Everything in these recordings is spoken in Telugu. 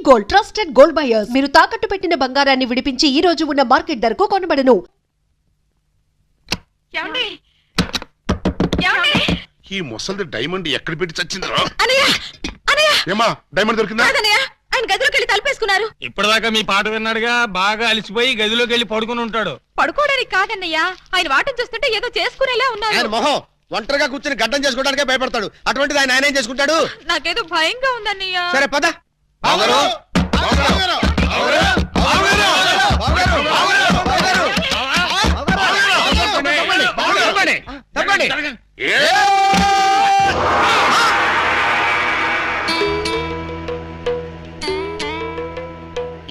Gold, trusted gold buyers. మీరు తాకట్టు పెట్టిన బంగారాన్ని విడిపించి ఈ రోజు ఉన్న మార్కెట్ ధరకు కొనబడను. ఈ ముసలి డైమండ్ ఎక్కడ పెట్టి చచ్చిందో. ఏమా డైమండ్ దొరికిందా? ఆయన గదిలోకి వెళ్ళి తలుపేసుకున్నారు. ఇప్పటిదాకా మీ పాట విన్నాడుగా, బాగా అలసిపోయి గదిలోకి వెళ్ళి పడుకుని ఉంటాడు. పడుకోవడానికి కాదన్నయ్యా, ఆయన వాటం చూస్తుంటే ఏదో చేసుకునేలా ఉన్నారు. ఆయన మొహం ఒంటరిగా కూర్చొని గడ్డం చేసుకోవడానికే భయపడతాడు. అటువంటిది ఆయన ఏం చేసుకుంటాడు? నాకేదో భయంగా ఉందన్నయ్యా. సరే పద.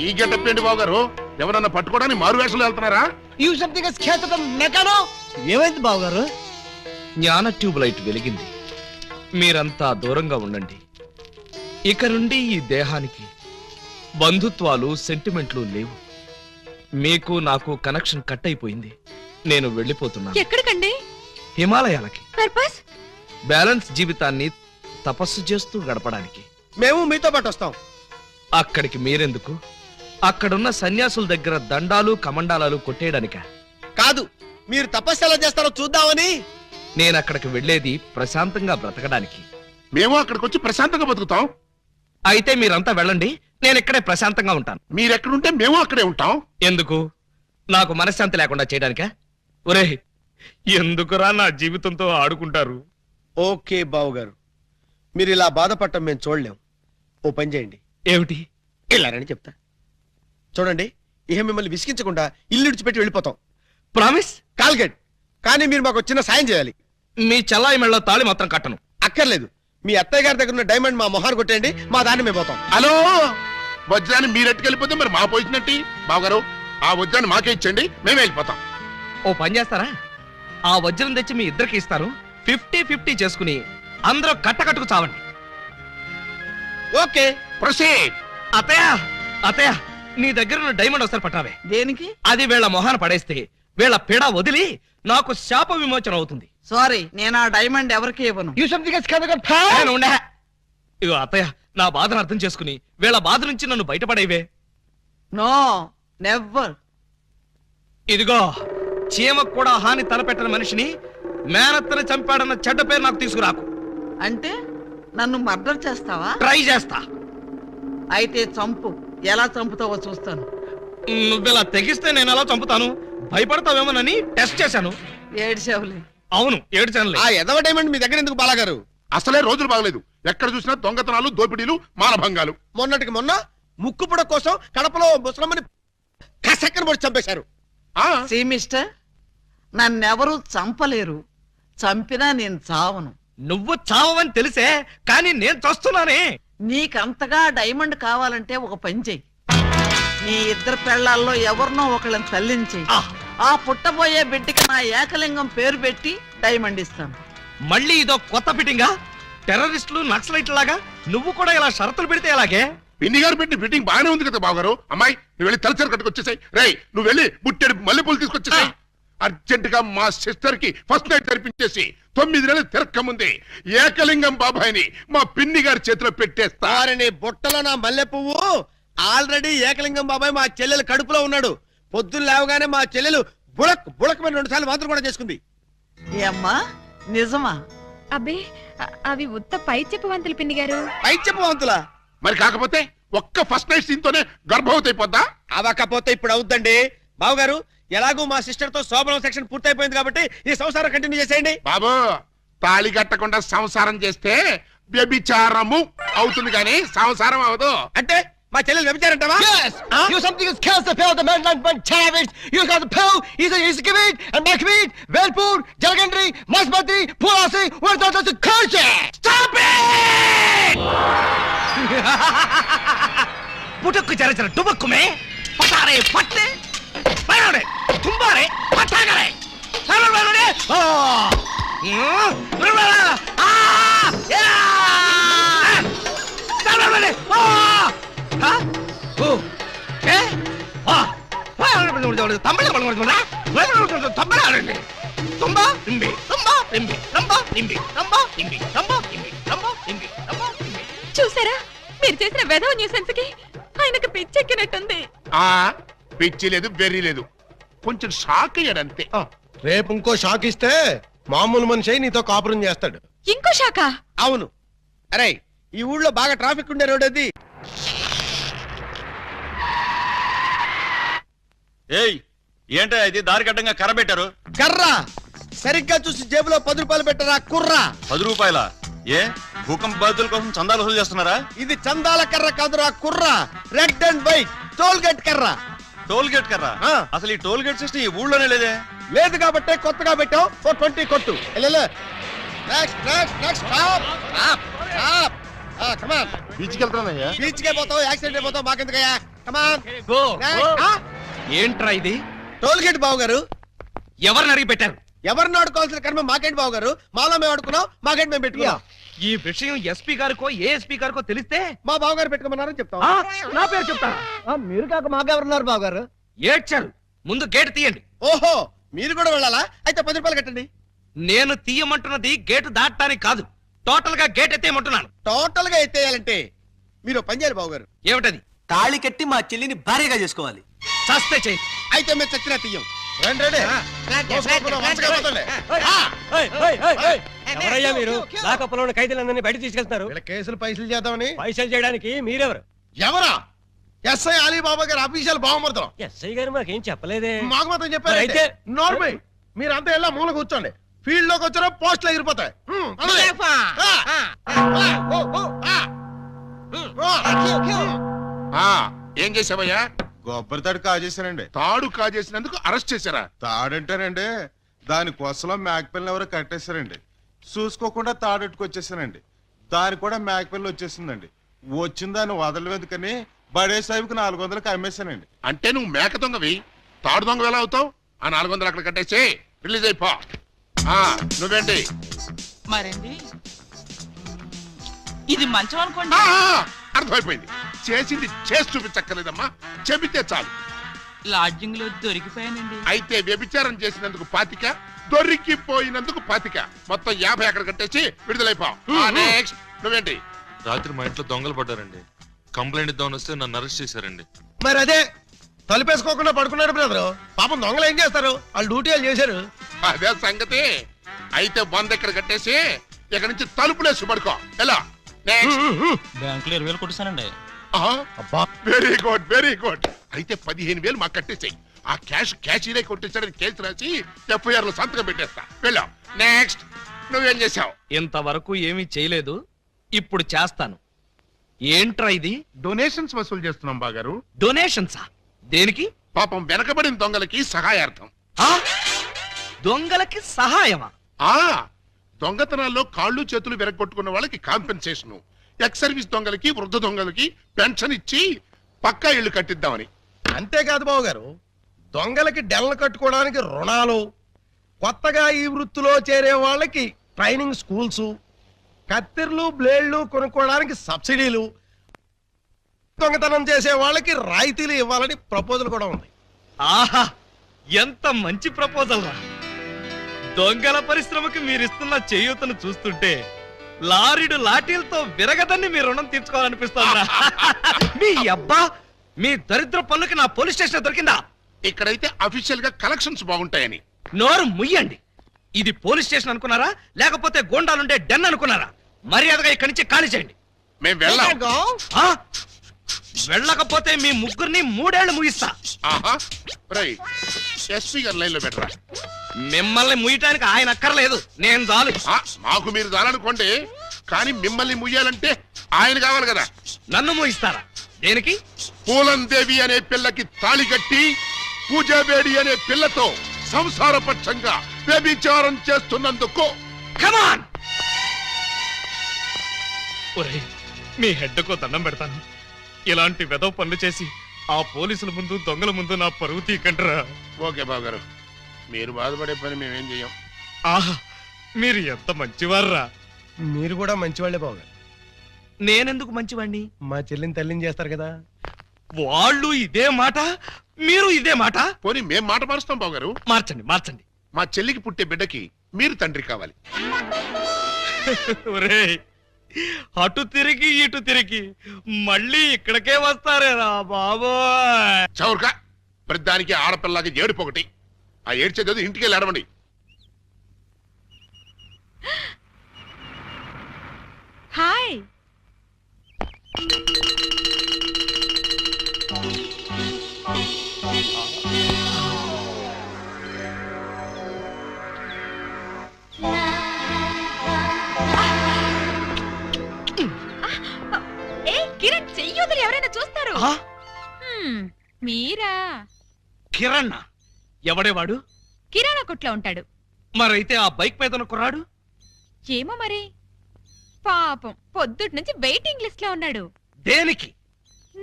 ఈ గెటప్ ఏంటి బాబు గారు? ఎవరన్నా పట్టుకోవడానికి మారు వేషాలు వెళ్తున్నారా? ఏమైంది బాబు గారు? జ్ఞాన ట్యూబ్ లైట్ వెలిగింది. మీరంతా దూరంగా ఉండండి. ఇక నుండి ఈ దేహానికి బంధుత్వాలు, సెంటిమెంట్లు లేవు. మీకు నాకు కనెక్షన్ కట్ అయిపోయింది. నేను వెళ్ళిపోతున్నాను. ఎక్కడికండి? హిమాలయాలకి. పర్పస్? బ్యాలెన్స్ జీవితాన్ని తపస్సు చేస్తూ గడపడానికి. మేము మీతో పాటు వస్తాం. అక్కడికి మీరెందుకు? అక్కడున్న సన్యాసుల దగ్గర దండాలు కమండాలాలు కొట్టేయడానిక? కాదు, మీరు తపస్సు ఎలా చేస్తారో చూద్దామని. నేను అక్కడికి వెళ్ళేది ప్రశాంతంగా బ్రతకడానికి. మేము అక్కడికి వచ్చి ప్రశాంతంగా బతుకుతాం. అయితే మీరంతా వెళ్ళండి, నేను ఇక్కడే ప్రశాంతంగా ఉంటాను. మీరెక్కడుంటే మేము అక్కడే ఉంటాం. ఎందుకు? నాకు మనశ్శాంతి లేకుండా చేయడానికా? ఒరే, ఎందుకురా నా జీవితంతో ఆడుకుంటారు? ఓకే బావు గారు, మీరు ఇలా బాధపడటం మేము చూడలేం. ఓ పని చేయండి. ఏమిటి? వెళ్ళారని చెప్తా. చూడండి, ఇహ మిమ్మల్ని విసిగించకుండా ఇల్లు విడిచిపెట్టి వెళ్ళిపోతాం. ప్రామిస్? కాల్గెట్. కానీ మీరు మాకు చిన్న సాయం చేయాలి. మీ చెల్లాయి మెళ్ళ తాళి మాత్రం కట్టను. అక్కర్లేదు, మీ అత్తయ్య గారి దగ్గర ఉన్న డైమండ్ మా మొహాన్ని కొట్టేయండి, మా దాన్ని మేము పోతాం. హలో, వజ్రాన్ని మీరెట్టుకెళ్ళిపోతే మరి మా పోయినట్టి. బావగారు, ఆ వజ్రాన్ని మాకే ఇచ్చండి, మేమే వెళ్ళిపోతాం. ఓ పని చేస్తారా? ఆ వజ్రం తెచ్చి మీ ఇద్దరికి ఇస్తారు. 50-50 చేసుకుని అందరూ కట్టకట్టుకు చావండి. Okay, proceed. అత్తయ్య, అత్తయ్య, నీ దగ్గర ఉన్న డైమండ్ ఒకసారి పట్టావే. దేనికి? అది వీళ్ళ మొహాన పడేస్తే వీళ్ళ పిడ వదిలి నాకు శాప విమోచన అవుతుంది. సారీ, నేను ఆ డైమండ్ ఎవరికి ఇవ్వను. ఇగో అత్తయ్య, నా బాధను అర్థం చేసుకుని వీళ్ళ బాధ నుంచి నన్ను బయటపడేవే. No never. ఇదిగో, చీమకు కూడా హాని తలపెట్టిన మనిషిని మేనత్తని చంపాడన్న చెడ్డ పేరు నాకు తీసుకురాకు. అంటే నన్ను మర్డర్ చేస్తావా? ట్రై చేస్తా. అయితే చంపు. ఎలా చంపుతావో చూస్తాను. నువ్వెలా తెగిస్తే నేను ఎలా చంపుతాను? భయపడతావేమోనని టెస్ట్ చేశాను. ఏడ్చావులే. అవును, ఏడ్చానులే. ఆ ఎదవ డైమండ్ మీ దగ్గర ఎందుకు బాలాగారు? అసలే రోజులు బాగలేదు. ఎక్కడ చూసినా దొంగతనాలు, దోపిడీలు, మానభంగాలు. మొన్నటికి మొన్న ముక్కు పుడ కోసం కడపలో ముసలమ్మని కసక్కన పొడి చంపేశారు. సీ మిస్టర్, నన్నెవరూ చంపలేరు. చంపినా నేను చావను. నువ్వు చావని తెలిసే, కానీ నేను చస్తున్నానే. నీకంతగా డైమండ్ కావాలంటే ఒక పని చెయ్యి. నీ ఇద్దరు పెళ్లాల్లో ఎవరినో ఒకళ్ళని తల్లించేయి. ఆ పుట్టబోయే బిడ్డకి నా ఏకలింగం పేరు పెట్టి డైమండ్ ఇస్తాను. మళ్ళీ ఇదో కొత్త ఫిట్టింగా? టెర్రరిస్టులు, నక్సలైట్ లాగా నువ్వు కూడా ఇలా షరతులు పెడితే ఎలాగే? పిన్ని గారు పెట్టిన ఫిట్టింగ్ బాగానే ఉంది కదా బావగారు. అమ్మాయి, నువ్వు వెళ్ళి తలచరు కట్టుకొచ్చేసాయి. రేయ్, నువ్వు వెళ్ళి బుట్టెడు మల్లెపూలు తీసుకొచ్చేసాయి. అర్జెంట్ గా మా సిస్టర్ కి ఫస్ట్ నైట్ తెరిపించేసి 9 నెలలు తిరక్కముంది ఏకలింగం బాబాయిని మా పిన్ని గారి చేతిలో పెట్టేస్తా. నీ బుట్టలో నా మల్లె పువ్వు. ఆల్రెడీ ఏకలింగం బాబాయ్ మా చెల్లెలు కడుపులో ఉన్నాడు. పొద్దున్న లేవగానే మా చెల్లెలు బుడక్ బుడకమైన 2 సార్లు మాత్రం కూడా చేసుకుంది. ఏమ్మా, నిజమా? అబ్బే, అవి ఉత్త పై చెప్పవంతులు పిన్ని గారు. పై చెప్పవంతులా? మరి కాకపోతే ఒక్క ఫస్ట్ నైట్ సీన్ తోనే గర్భవతి అయిపోద్దా? అవకపోతే ఇప్పుడు అవుద్దండి. బావగారు, ఎలాగూ మా సిస్టర్ తో శోభనం సెక్షన్ పూర్తయిపోయింది కాబట్టి ఈ సంసారం కంటిన్యూ చేసేయండి. బాబు, తాళి కట్టకుండా సంసారం చేస్తే వ్యభిచారము అవుతుంది కానీ సంసారం అవదు. అంటే మా చెల్లెలు వ్యభిచారంటావా? You something is kills the pill, the man man savage. You got the pill. He's a kibit and makbit, Velpur, Jalgandri, Masbati, Pulasi. We're not just a culture. Stop it! పుట్టుకు చరచర డుబక్కుమే పటారే పట్టే బయడే తుంబారే పటాగరే సర్వబలనే ఆ సర్వబల ఆ యా సర్వబలనే ఆ హ ఓ ఏ ఆ తమిళ బలగొడుతుందా తమిళ తుంబా తింబి తుంబా తింబి తుంబా తింబి తుంబా తింబి తుంబా తింబి తుంబా తింబి తుంబా తింబి. చూసారా, మీరు చేసిన వెధవ న్యూసెన్స్ కి ఆయనకు పిచ్చెక్కినట్టుంది. ఆ పిచ్చి లేదు బెర్రీ లేదు, కొంచెం షాక్ అయ్యాడంతే. రేపు ఇంకో షాక్ ఇస్తే మామూలు మనిషి నీతో కాపురం చేస్తాడు. ఇంకో శాఖ. అవును. అరే ఈ ఊళ్ళో బాగా ట్రాఫిక్ ఉండే రోడ్ అది. ఏయ్ ఏంటో ఇది దారి కట్టంగా కర్ర పెట్టారు. కర్ర సరిగ్గా చూసి జేబులో 10 రూపాయలు పెట్టరా కుర్రా. 10 రూపాయల? ఏ భూకంప బాధితుల కోసం చందాలు వసూలు చేస్తున్నారా? ఇది చందాల కర్ర కాదురా కుర్రా, red and white toll gate కర్ర. టోల్ గేట్ కర్ర? ఆ. అసలు ఈ టోల్ గేట్ సిస్టమ్ ఈ ఊళ్ళోనే లేదే. లేదు కాబట్టే కొత్తగా పెట్టావు. 420 కొట్టు. Next next next stop stop stop. Come on. బీచ్కి వెళ్తానయ్యా. బీచ్ కే పోతావు, యాక్సిడెంట్ అయిపోతావు, మాకెందుకయ్యా. కమాన్. గో ఏంట్రా ఇది? టోల్ గేట్ బావు గారు. ఎవరిని అడిగి పెట్టారు? ఎవరిని ఆడుకోవాల్సిన కర్మ మాకేంటి బావు గారు. మాలో మేము ఆడుకున్నాం, మాకేంటి మేము పెట్టుకున్నాం. ఈ విషయం ఎస్పీ గారికో ఏఎస్పీ గారికో తెలిస్తే మా బావు గారు పెట్టుకోమన్నారని చెప్తాం. ఆ, నా పేరు చెప్తారా? మీరు కాక మాకెవరున్నారు బాబు గారు? ఏడ్చారు. ముందు గేట్ తీయండి. ఓహో మీరు కూడా వెళ్ళాలా? అయితే 10 రూపాయలు కట్టండి. నేను తీయమంటున్నది గేటు దాటడానికి కాదు, టోటల్ గా గేట్ ఎత్తేయమంటున్నాను. టోటల్ గా ఎత్తేయాలంటే మీరు ఓ పని చేయాలి బావు గారు. ఏమిటది? తాళి కట్టి మా చెల్లిని భార్యగా చేసుకోవాలి. చస్తే చెయ్యి. అయితే మేము చచ్చినా తీయం. రండి రండి. ఎవరయ్యా మీరు? లాకప్లో ఉన్న ఖైదీలందరినీ బయట తీసుకెళ్తున్నారు. వీళ్ళ కేసులు పైసలు చేద్దామని. పైసలు చేయడానికి మీరెవరు? ఎవరా? ఎస్ఐ అలీబాబా గారు అఫీషియల్ బావమరుతాం. ఎస్ఐ గారు మాకేం చెప్పలేదే. మాకు మాత్రం చెప్పారు. మరి అయితే? నోర్మై మీరంతా ఎలా మూల కూర్చోండి. ఫీల్డ్ లోకి వచ్చారో పోస్టులు ఎగిరిపోతాయి. ఆ ఏం చేసావయ్యా? కొబ్బరి తాడు కాజేశానండి. తాడు కాజేసినందుకు అరెస్ట్ చేశారా? తాడంటారండి, దాని కొసలో మేకపిల్లని ఎవరో కట్టేశారండి. చూసుకోకుండా తాడెట్టుకొచ్చేసానండి. దాని కూడా మేకపిల్ల వచ్చేసిందండి. వచ్చిన దాన్ని వదలవేందుకని బడే సాహిబ్కి 400కి అమ్మేశానండి. అంటే నువ్వు మేక దొంగవి, తాడు దొంగ ఎలా అవుతావు? ఆ 400 అక్కడ కట్టేసి రిలీజ్ అయిపో. నువ్వేంటి? మరండి ఇది మంచం అనుకోండి. అర్థమైపోయింది. చేసింది చేసి చూపించక్కర్లేదమ్మా, చెబితే చాలు. లాడ్జింగ్ లో దొరికిపోయానండి. అయితే వ్యభిచారం చేసినందుకు 25, దొరికిపోయినందుకు 25, మొత్తం 50 అక్కడ కట్టేసి విడుదలైపో. నెక్స్ట్ నువ్వేంటి? రాత్రి మా ఇంట్లో దొంగలు పడ్డారండి. కంప్లైంట్ ఇద్దామని వస్తే నన్ను అరెస్ట్ చేశారండి. మరి అదే తలుపేసుకోకుండా పడుకున్నాడు బ్రదరు. పాపం దొంగలు ఏం చేస్తారు? వాళ్ళు డ్యూటీ వాళ్ళు చేశారు. అదే సంగతి. అయితే 100 ఇక్కడ కట్టేసి ఇక్కడ నుంచి తలుపులేసి పడుకో. ఎలా? నెక్స్ట్ బ్యాంకులో 20,000 కొట్టిస్తానండి. Very good very good. అయితే 15,000 మాకు కట్టేసాయి. ఆ క్యాష్ ఇదే కొట్టేసాడని కేసు రాసి FIR లో సంతకం పెట్టేస్తా. వెళ్ళావు. నెక్స్ట్ నువ్వేం చేసావు? ఇంతవరకు ఏమీ చేయలేదు, ఇప్పుడు చేస్తాను. ఏంట్రా ఇది? డొనేషన్స్ వసూలు చేస్తున్నాం బాగారు. డొనేషన్సా? దేనికి? పాపం వెనకబడిన దొంగలకి సహాయార్థం. ఆ? దొంగలకి సహాయమా? దొంగతనాల్లో కాళ్ళు చేతులు విరగొట్టుకున్న వాళ్ళకి కాంపెన్సేషన్, ఎక్స్ సర్వీస్ దొంగలకి వృద్ధ దొంగలకి పెన్షన్ ఇచ్చి పక్కా ఇళ్లు కట్టిద్దామని. అంతేకాదు బాబు గారు, దొంగలకి డెల్లు కట్టుకోవడానికి రుణాలు, కొత్తగా ఈ వృత్తిలో చేరే వాళ్ళకి ట్రైనింగ్ స్కూల్స్, కత్తిర్లు బ్లేడ్లు కొనుక్కోవడానికి సబ్సిడీలు, దొంగతనం చేసే వాళ్ళకి రాయితీలు ఇవ్వాలని ప్రపోజల్ కూడా ఉంది. ఆహా, ఎంత మంచి ప్రపోజల్ రా! దొంగల పరిశ్రమకి మీరిస్తున్న చేయూతను చూస్తుంటే లారీడు లాఠీలతో విరగదని మీ రుణం తీర్చుకోవాలనిపిస్తోందిరా. మీ అబ్బా, మీ దరిద్ర పనులకి నా పోలీస్ స్టేషన్ దొరికిందా? ఇక్కడైతే అఫీషియల్ గా కలెక్షన్స్ బాగుంటాయని. నోరు ముయ్యండి. ఇది పోలీస్ స్టేషన్ అనుకున్నారా, లేకపోతే గోండాలుండే డెన్ అనుకున్నారా? మర్యాదగా ఇక్కడి నుంచి ఖాళీ చేయండి. మేము వెళ్ళాం. ఆ? వెళ్ళకపోతే మీ ముగ్గురిని 3 ఏళ్లు ముగిస్తా. ఎస్పీ గారి లైన్ లో పెట్టరా. మిమ్మల్ని ముయ్యటానికి ఆయన అక్కర్లేదు, నేను చాలు. మాకు మీరు చాలనుకోండి, కానీ మిమ్మల్ని ముయ్యాలంటే ఆయన కావాలి కదా. నన్ను ముగిస్తారా? దేనికి? పూలందేవి అనే పిల్లకి తాళి కట్టి పూజాబేడి అనే పిల్లతో సంసారపక్షంగా వ్యభిచారం చేస్తున్నందుకు. కమాన్! ఒరేయ్, మీ హెడ్కో దండం పెడతాను. ఇలాంటి వెదవ పనులు చేసి ఆ పోలీసుల ముందు దొంగల ముందు నా పరువు తీకంటరా. ఓకే బాబు గారు, మీరు బాధపడే పని మేమేం చెయ్యం. ఆహా, మీరు ఎంత మంచివార్రా. మీరు కూడా మంచివాళ్లే బాబు గారు. నేనెందుకు మంచివాణ్ణి? మా చెల్లిని తల్లిని చేస్తారు కదా. వాళ్ళు ఇదే మాట, మీరు ఇదే మాట. పోనీ మేం మాట మారుస్తాం బాబు గారు. మార్చండి మార్చండి. మా చెల్లికి పుట్టే బిడ్డకి మీరు తండ్రి కావాలి. ఒరేయ్, అటు తిరిగి ఇటు తిరిగి మళ్ళీ ఇక్కడికే వస్తారేరా బాబోయ్. చౌర్కా ప్రతిదానికి ఆడపిల్లకి ఏడుపు ఒకటి. ఆ ఏడ్చేది ఇంటికి వెళ్ళి ఏడవండి. హాయ్. కిరణ్ చెయ్యొద్దు, ఎవరైనా చూస్తారు. ఆ? మీరా? కిరణ్ ఎవడేవాడు? కిరాణా కొట్లో ఉంటాడు. మరైతే ఆ బైక్ మీద ఉన్న కుర్రాడు? ఏమో మరి. పాపం పొద్దుటి నుంచి వెయిటింగ్ లిస్ట్ లో ఉన్నాడు. దేనికి?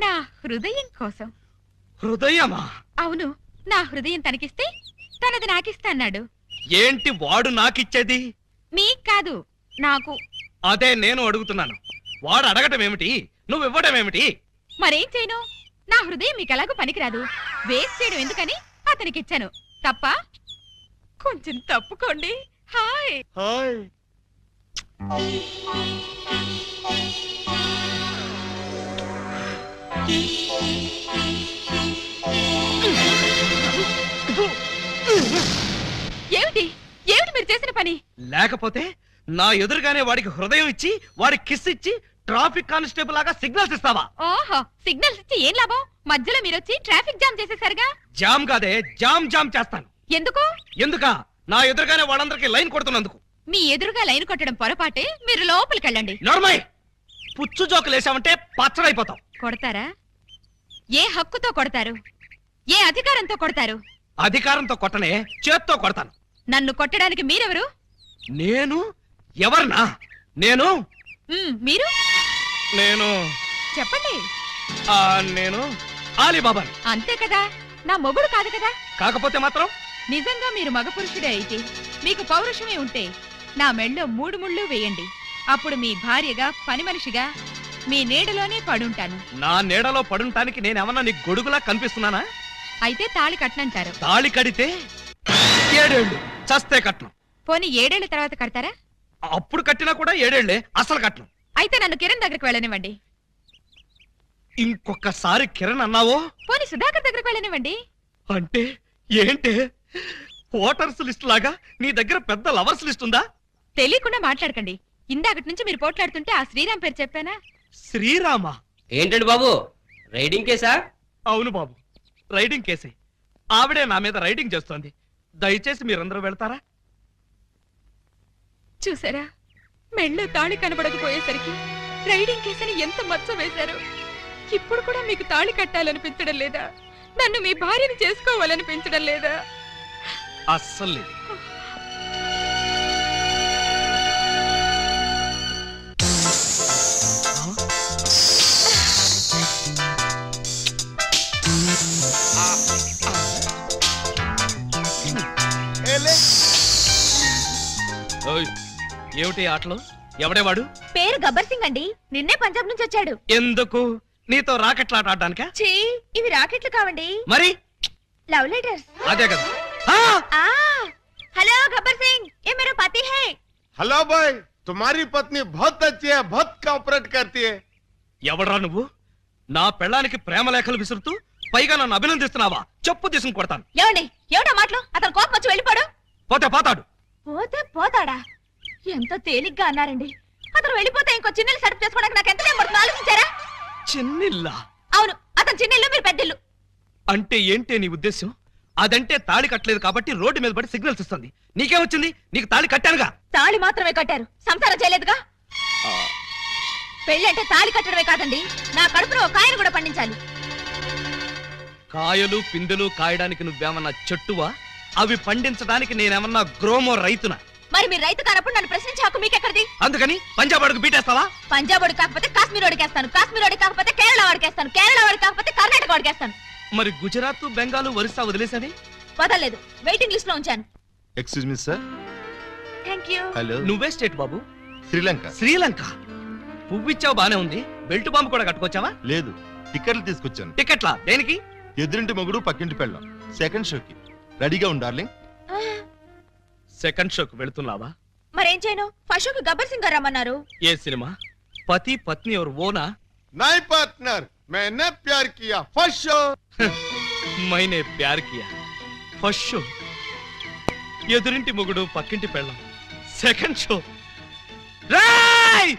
నా హృదయం కోసం. హృదయమా? అవును, నా హృదయం తనకిస్తే తనది నాకిస్తా అన్నాడు. ఏంటి వాడు నాకిచ్చేది? మీకు కాదు, నాకు. అదే నేను అడుగుతున్నాను. వాడు అడగటం ఏమిటి, నువ్వు ఇవ్వడం ఏమిటి? మరేం చేయను? నా హృదయం మీకు ఎలాగో పనికిరాదు, వేస్ట్ చేయడం ఎందుకని అతనికి ఇచ్చాను. తప్ప? కొంచెం తప్పుకోండి. హాయ్. హాయ్. ఏమిటి ఏమిటి మీరు చేసిన పని? లేకపోతే నా ఎదురుగానే వాడికి హృదయం ఇచ్చి వాడికి కిస్ ఇచ్చి ట్రాఫిక్ కానిస్టేబుల్ లాగా సిగ్నల్స్ ఇస్తావా? ఓహో, సిగ్నల్స్ ఇచ్చి ఏం లాభం? మధ్యలో మీరొచ్చి ట్రాఫిక్ జామ్ చేసేసరిగా. జామ్ కాదే, జామ్ జామ్ చేస్తాను. ఎందుకు? ఎందుకా? నా ఎదురుగానే వాళ్ళందరికీ లైన్ కొడుతున్నందుకు. మీ ఎదురుగా లైన్ కొట్టడం పొరపాటే, మీరు లోపలికెళ్ళండి. నార్మల్ పుచ్చు జోకులు వేసామంటే పచ్చడైపోతాం. కొడతారా? ఏ హక్కుతో కొడతారు? ఏ అధికారంతో కొడతారు? అధికారంతో కొట్టనే, చేత్తో కొడతాను. నన్ను కొట్టడానికి మీరెవరు? నేను ఎవర్నా? నేను మీరు నేను చెప్పండి. నేను ఆలీబాబాని. అంతే కదా, నా మొగుడు కాదు కదా. కాకపోతే మాత్రం నిజంగా మీరు మగ పురుషుడే అయితే, మీకు పౌరుషమే ఉంటే నా మెళ్ళో 3 ముళ్ళు వేయండి. అప్పుడు మీ భార్యగా, పని మనిషిగా మీ నీడలోనే పడుంటాను. నా నీడలో పడుంటానికి నేనేమన్నా నీకు గొడుగులా కనిపిస్తున్నానా? అయితే తాళి కట్టనంటారు. తాళి కడితే 7 ఏళ్ళు, చస్తే కట్నం. పోనీ 7 ఏళ్ల తర్వాత కడతారా? అప్పుడు కట్టినా కూడా 7 ఏళ్లే, అసలు కట్నం. అయితే నన్ను కిరణ్ దగ్గరికి వెళ్ళనివ్వండి. ఇంకొకసారి కిరణ్ అన్నావో? పోనీ సుధాకర్ దగ్గరికి వెళ్ళనివ్వండి. అంటే ఏంటే, ఓటర్స్ లిస్ట్ లాగా నీ దగ్గర పెద్ద లవర్స్ లిస్ట్ ఉందా? తెలియకుండా మాట్లాడకండి. ఇందాకటి నుంచి మీరు పోట్లాడుతుంటే ఆ శ్రీరామ్ పేరు చెప్పానా? శ్రీరామా? ఏంటండి బాబు, రైడింగ్ కేసా? అవును బాబు, రైడింగ్ కేసే. ఆవిడే నా మీద రైడింగ్ చేస్తోంది. దయచేసి మీరందరూ వెళ్తారా? చూసారా, మెళ్ళో తాళి కనబడకపోయేసరికి రైడింగ్ కేసని ఎంత మచ్చ వేశారు. ఇప్పుడు కూడా మీకు తాళి కట్టాలనిపించడం లేదా? నన్ను మీ భార్యని చేసుకోవాలనిపించడం లేదా? అస్సలు లేదు. ఓయ్, ఏమిటి ఆటలు? ఎవడేవాడు? పేరు గబ్బర్ సింగ్ అండి. నిన్నే పంజాబ్ నుంచి వచ్చాడు. ఎందుకు? నీతో రాకెట్లాట ఆడడానికా? చీ, ఇవి రాకెట్లు కావండి, మరి లవ్ లెటర్స్. అదే కదా. हेलो गब्बर सिंह, ये मेरा पति है। हेलो भाई, तुम्हारी पत्नी बहुत अच्छी है, बहुत कोऑपरेट करती है। ఎవడరా నువ్వు? నా పెళ్ళానికి ప్రేమ లేఖలు విసురుతూ పైగా నన్ను అభినందిస్తున్నావా? చెప్పు తీసుకుని కొడతాను. ఏమండి, ఏమిటో మాటలు? అతను కోపం వచ్చి వెళ్ళిపోడు. పోతే పోతాడు. పోతే పోతాడా? ఎంత తేలిగ్గా అన్నారండి. అతను వెళ్ళిపోతే ఇంకో చిన్నెల్లు సెటప్ చేసుకోవడానికి నాకు ఎంత టైం పడుతుందో ఆలోచించారా? చిన్నిల్లా? అవును, అతను చిన్నెల్లు, మీరు పెద్దిల్లు. అంటే ఏంటే నీ ఉద్దేశం? అదంటే తాళి కట్టలేదు కాబట్టి రోడ్డు మీద పడి సిగ్నల్స్ ఇస్తుంది. నీకేమొచ్చింది? నీకు తాళి కట్టానుగా. తాళి మాత్రమే కట్టారు, సంసారం చేయలేదుగా. పెళ్ళంటే తాళి కట్టడమే కాదండి, నా కడుపులో ఒక కాయను కూడా పండించాలి. కాయలు పిందెలు కాయడానికి నువ్వేమన్నా చెట్టువా? అవి పండించడానికి నేనేమన్నా గ్రోమో రైతునా? మరి మీరు రైతు కానప్పుడు నన్ను ప్రశ్నించే హక్కు మీకెక్కడిది? అందుకని పంజాబ్ వాడికి బీటేస్తావా? పంజాబ్ వాడికి కాకపోతే కాశ్మీర్ వాడికి వేస్తాను, కాశ్మీర్ వాడికి కాకపోతే కేరళ వాడికి వేస్తాను, కేరళ వాడికి కాకపోతే కర్ణాటక వాడికి వేస్తాను. మరి గుజరాత్, బెంగాలు, ఒరిస్సా వదిలేసని? వదలలేదు, వెయిటింగ్ లిస్ట్ లో ఉంచాను. Excuse me sir. Thank you. Hello. నువ్వే స్టేట్ బాబు? శ్రీలంక. శ్రీలంక? పువ్విచ్చావు బానే ఉంది, బెల్ట్ బాంబు కూడా కట్టుకొచ్చావా? లేదు, టికెట్లు తీసుకొచ్చాను. టికెట్లా? దేనికి? ఎదురింటి మొగుడు పక్కింటి పెళ్ళం, సెకండ్ షోకి. రెడీగా ఉండు డార్లింగ్. సెకండ్ షోకి వెళుతున్నావా? మరేం చేయను? ఫస్ట్ షోకి గబ్బర్ సింగ్ గారు రమ్మన్నారు. ఏ సినిమా? पति पत्नी और वो ना नहीं पार्टनर मैंने प्यार किया फर्स्ट शो मैंने प्यार किया फर्स्ट షో ఎదురింటి మొగుడు పక్కింటి పెళ్ళం సెకండ్ షో రాయ్